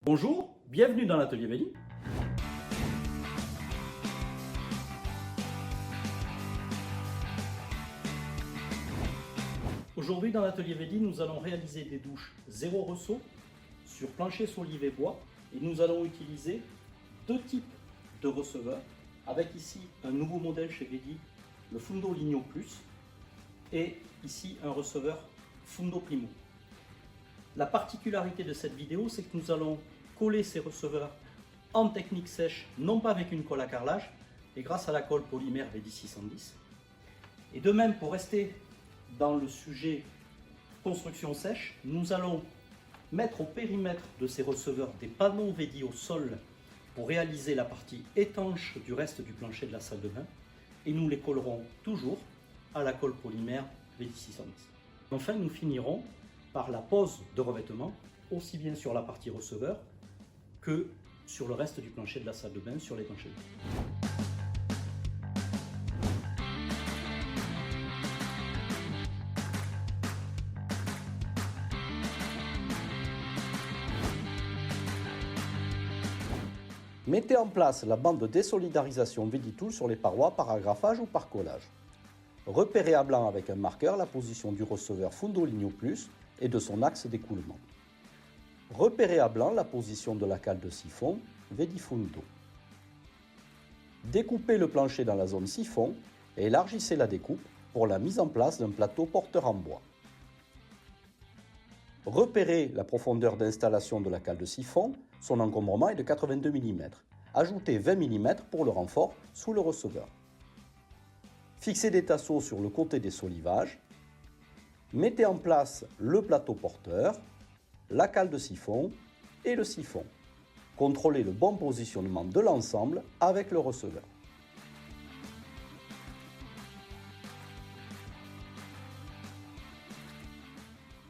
Bonjour, bienvenue dans l'atelier Vedi. Aujourd'hui dans l'atelier Vedi, nous allons réaliser des douches zéro ressaut sur plancher solive bois et nous allons utiliser deux types de receveurs avec ici un nouveau modèle chez Vedi, le Fundo Ligno Plus et ici un receveur Fundo Primo. La particularité de cette vidéo, c'est que nous allons coller ces receveurs en technique sèche, non pas avec une colle à carrelage, et grâce à la colle polymère Vedi 610. Et de même, pour rester dans le sujet construction sèche, nous allons mettre au périmètre de ces receveurs des panneaux Vedi au sol pour réaliser la partie étanche du reste du plancher de la salle de bain, et nous les collerons toujours à la colle polymère Vedi 610. Enfin, nous finirons par la pose de revêtement, aussi bien sur la partie receveur que sur le reste du plancher de la salle de bain, sur l'étanchéité. Mettez en place la bande de désolidarisation Vedi Tool sur les parois par agrafage ou par collage. Repérez à blanc avec un marqueur la position du receveur Fundo Ligno Plus et de son axe d'écoulement. Repérez à blanc la position de la cale de siphon Vedi Fundo. Découpez le plancher dans la zone siphon et élargissez la découpe pour la mise en place d'un plateau porteur en bois. Repérez la profondeur d'installation de la cale de siphon, son encombrement est de 82 mm. Ajoutez 20 mm pour le renfort sous le receveur. Fixez des tasseaux sur le côté des solivages. Mettez en place le plateau porteur, la cale de siphon et le siphon. Contrôlez le bon positionnement de l'ensemble avec le receveur.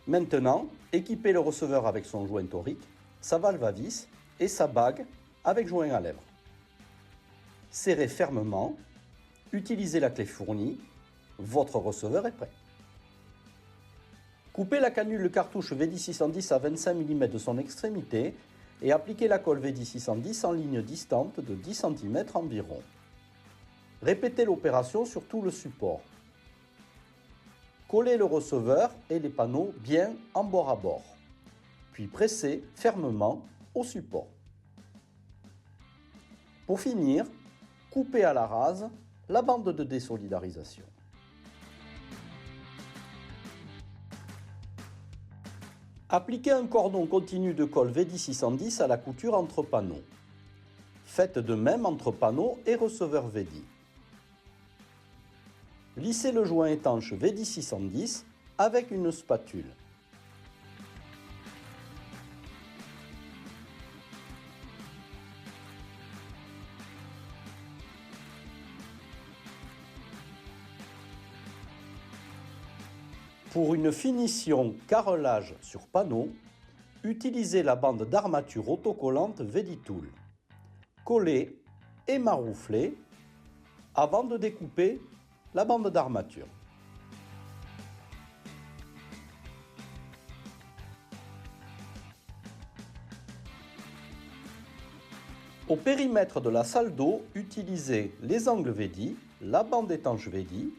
Maintenant, équipez le receveur avec son joint torique, sa valve à vis et sa bague avec joint à lèvres. Serrez fermement, utilisez la clé fournie, votre receveur est prêt. Coupez la canule cartouche Vedi 610 à 25 mm de son extrémité et appliquez la colle Vedi 610 en ligne distante de 10 cm environ. Répétez l'opération sur tout le support. Collez le receveur et les panneaux bien en bord à bord, puis pressez fermement au support. Pour finir, coupez à la rase la bande de désolidarisation. Appliquez un cordon continu de colle Vedi 610 à la couture entre panneaux. Faites de même entre panneaux et receveur Vedi. Lissez le joint étanche Vedi 610 avec une spatule. Pour une finition carrelage sur panneau, utilisez la bande d'armature autocollante Vedi Tool. Collez et marouflez avant de découper la bande d'armature. Au périmètre de la salle d'eau, utilisez les angles Vedi, la bande étanche Vedi,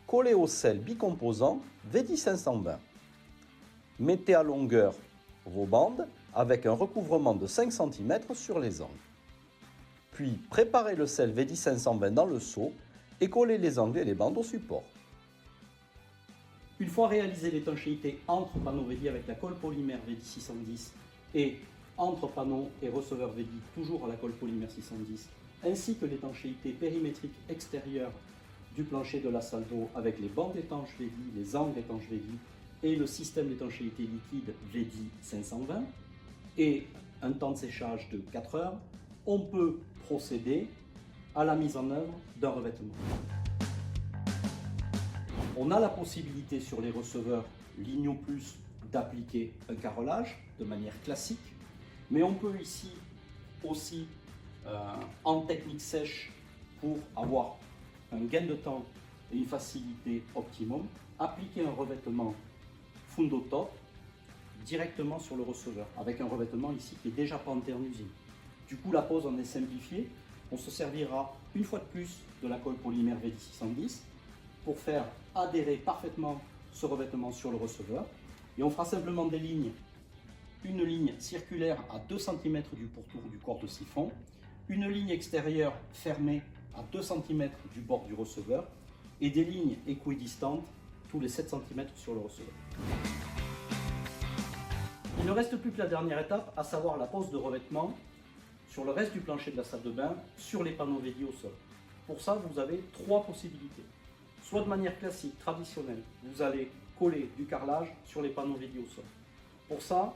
collez au sel bicomposant Vedi 520. Mettez à longueur vos bandes avec un recouvrement de 5 cm sur les angles. Puis préparez le sel Vedi 520 dans le seau et collez les angles et les bandes au support. Une fois réalisée l'étanchéité entre panneaux Vedi avec la colle polymère Vedi 610 et entre panneaux et receveur Vedi toujours à la colle polymère 610, ainsi que l'étanchéité périmétrique extérieure du plancher de la salle d'eau avec les bandes étanches Vedi, les angles étanches Vedi et le système d'étanchéité liquide Vedi 520 et un temps de séchage de 4 heures, on peut procéder à la mise en œuvre d'un revêtement. On a la possibilité sur les receveurs Ligno Plus d'appliquer un carrelage de manière classique, mais on peut ici aussi en technique sèche pour avoir un gain de temps et une facilité optimum, appliquer un revêtement Fundo Top directement sur le receveur, avec un revêtement ici qui est déjà planté en usine. Du coup, la pose en est simplifiée. On se servira une fois de plus de la colle polymère VD610 pour faire adhérer parfaitement ce revêtement sur le receveur. Et on fera simplement des lignes, une ligne circulaire à 2 cm du pourtour du corps de siphon, une ligne extérieure fermée à 2 cm du bord du receveur et des lignes équidistantes tous les 7 cm sur le receveur. Il ne reste plus que la dernière étape, à savoir la pose de revêtement sur le reste du plancher de la salle de bain, sur les panneaux VD au sol. Pour ça, vous avez 3 possibilités. Soit de manière classique, traditionnelle, vous allez coller du carrelage sur les panneaux VD au sol. Pour ça,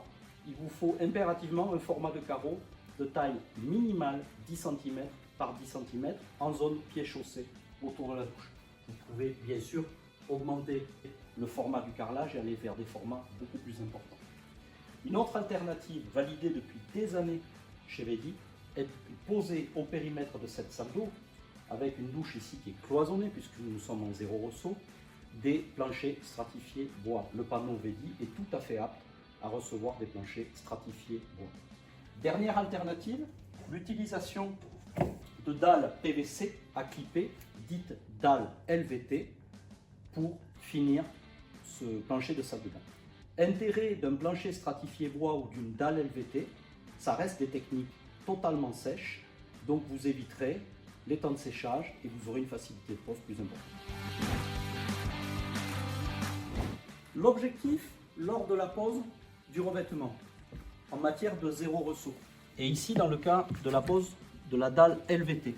il vous faut impérativement un format de carreau de taille minimale 10 cm par 10 cm en zone pied-chaussée autour de la douche. Vous pouvez bien sûr augmenter le format du carrelage et aller vers des formats beaucoup plus importants. Une autre alternative validée depuis des années chez VD est posée au périmètre de cette salle d'eau avec une douche ici qui est cloisonnée puisque nous sommes en zéro ressaut, des planchers stratifiés bois. Le panneau VD est tout à fait apte à recevoir des planchers stratifiés bois. Dernière alternative, l'utilisation de dalles PVC à clipper, dites dalles LVT, pour finir ce plancher de salle de bain. Intérêt d'un plancher stratifié bois ou d'une dalle LVT, ça reste des techniques totalement sèches, donc vous éviterez les temps de séchage et vous aurez une facilité de pose plus importante. L'objectif lors de la pose du revêtement en matière de zéro ressaut, et ici dans le cas de la pose de la dalle LVT,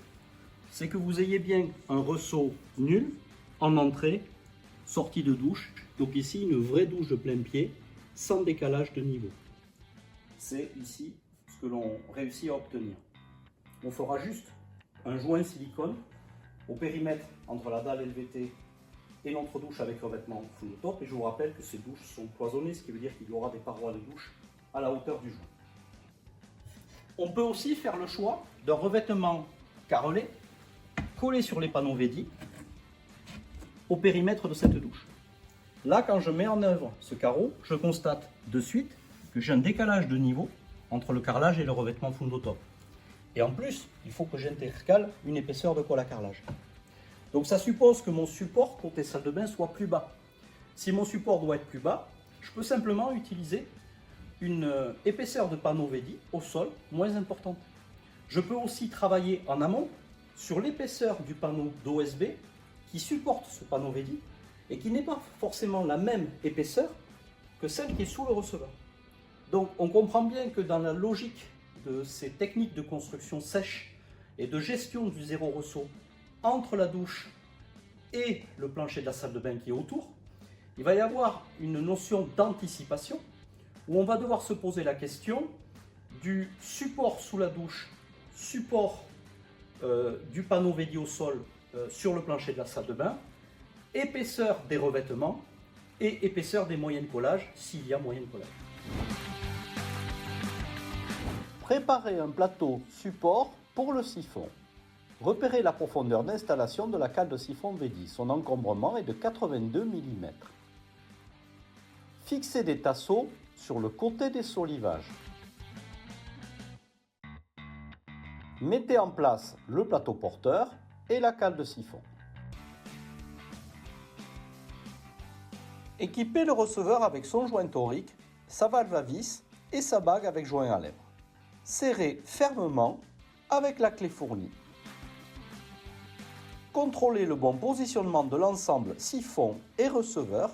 c'est que vous ayez bien un ressaut nul en entrée, sortie de douche, donc ici une vraie douche de plein pied sans décalage de niveau. C'est ici ce que l'on réussit à obtenir. On fera juste un joint silicone au périmètre entre la dalle LVT et notre douche avec revêtement full top, et je vous rappelle que ces douches sont cloisonnées, ce qui veut dire qu'il y aura des parois de douche à la hauteur du joint. On peut aussi faire le choix d'un revêtement carrelé collé sur les panneaux VD au périmètre de cette douche. Là, quand je mets en œuvre ce carreau, je constate de suite que j'ai un décalage de niveau entre le carrelage et le revêtement full top. Et en plus, il faut que j'intercale une épaisseur de colle à carrelage. Donc ça suppose que mon support côté salle de bain soit plus bas. Si mon support doit être plus bas, je peux simplement utiliser une épaisseur de panneau VD au sol moins importante. Je peux aussi travailler en amont sur l'épaisseur du panneau d'OSB qui supporte ce panneau VD et qui n'est pas forcément la même épaisseur que celle qui est sous le receveur. Donc on comprend bien que dans la logique de ces techniques de construction sèche et de gestion du zéro ressaut entre la douche et le plancher de la salle de bain qui est autour, il va y avoir une notion d'anticipation où on va devoir se poser la question du support sous la douche, support du panneau VD au sol sur le plancher de la salle de bain, épaisseur des revêtements et épaisseur des moyennes collages s'il y a moyenne collage. Préparez un plateau support pour le siphon. Repérez la profondeur d'installation de la cale de siphon VD. Son encombrement est de 82 mm. Fixez des tasseaux sur le côté des solivages. Mettez en place le plateau porteur et la cale de siphon. Équipez le receveur avec son joint torique, sa valve à vis et sa bague avec joint à lèvres. Serrez fermement avec la clé fournie. Contrôlez le bon positionnement de l'ensemble siphon et receveur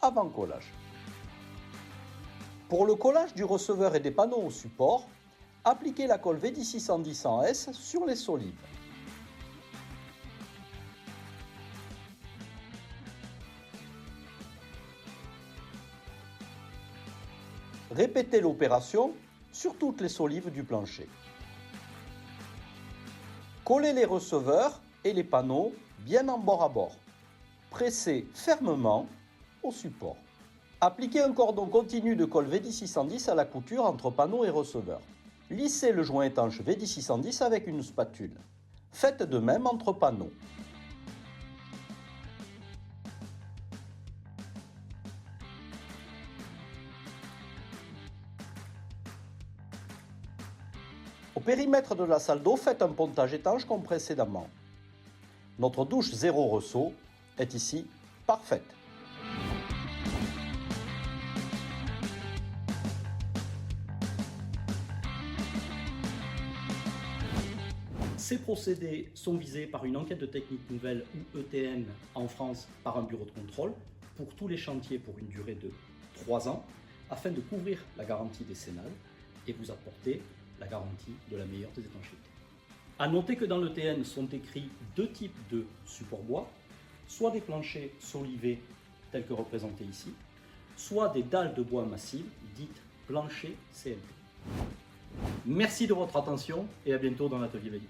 avant collage. Pour le collage du receveur et des panneaux au support, appliquez la colle VD610 en S sur les solives. Répétez l'opération sur toutes les solives du plancher. Collez les receveurs et les panneaux bien en bord à bord. Pressez fermement au support. Appliquez un cordon continu de colle VD610 à la couture entre panneau et receveur. Lissez le joint étanche VD610 avec une spatule. Faites de même entre panneaux. Au périmètre de la salle d'eau, faites un pontage étanche comme précédemment. Notre douche zéro ressaut est ici parfaite. Ces procédés sont visés par une enquête de technique nouvelle ou ETN en France par un bureau de contrôle pour tous les chantiers pour une durée de 3 ans afin de couvrir la garantie décennale et vous apporter la garantie de la meilleure des étanchéités. A noter que dans l'ETN sont écrits 2 types de supports bois, soit des planchers solivés tels que représentés ici, soit des dalles de bois massives dites planchers CLT. Merci de votre attention et à bientôt dans l'atelier Vedi.